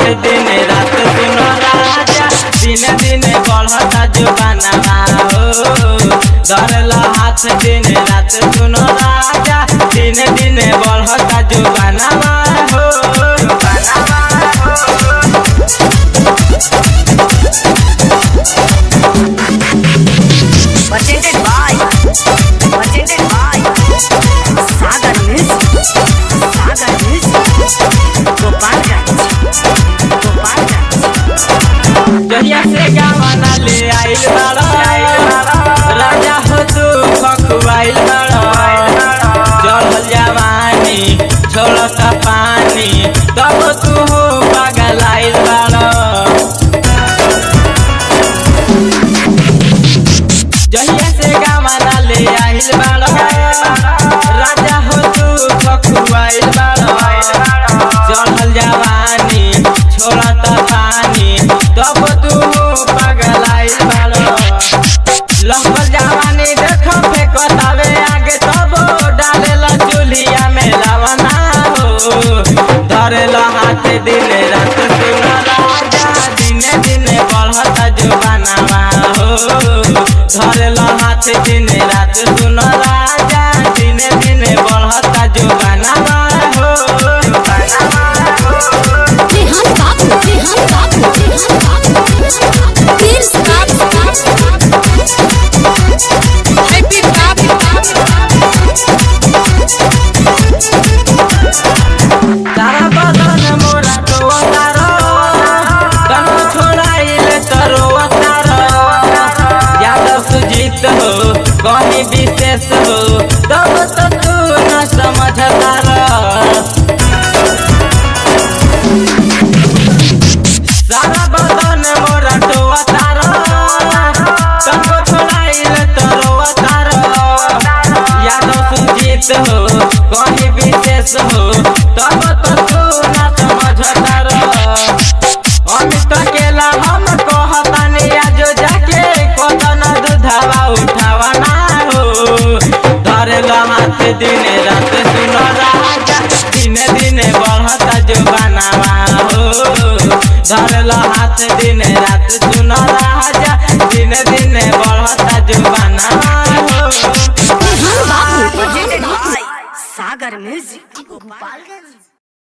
हाथ दिन रात सुनो राजा दिन दिन बढ़ता जुबानवा हो धरल हाथ दिन रात सुनो राजा दिन दिन बढ़ता जुबानवा हो जहिया से गावना ले आइल राजा हो तू खखुआइल चढ़ल जवानी छोड़त पानी तब तू हो पागल आइल जहिया से गावना ले आइल राजा हो तू खखुआइल चढ़ल जवानी छोड़त पानी तब तू पागल आइल लहबल जवानी देखो फेंकतावे आगे तब डालेला चूल्हिया में लवना हो धरेला हाथ दिन रात सुनो राजा दिन दिन बढ़ता जुबानवा हो धरेला हाथ दिन रात सुनो राजा दिन दिन बढ़ता जुबानवा हो तारा बदन मोरा तो तारो तन छोड़ाइल तरो तारो यादव सुजीत हो कहीं विशेष हो तब तो तू न समझता सारा बदन मोरा तो तारो तन छोड़ाइल तरो तारो यादव सुजीत हो कहीं विशेष हो तब तो तू ना समझता अमित केला हम कहतानी आज जाके कदन दूधवा उठावना हो धरेला हाथ दिन रात सुनो राजा दिन दिन बढ़ता जुबानवा हो धरेला हाथ दिन रात सुनो राजा दिन दिन बढ़ता जुबानवा हो सागर म्यूजिक गोपालगंज।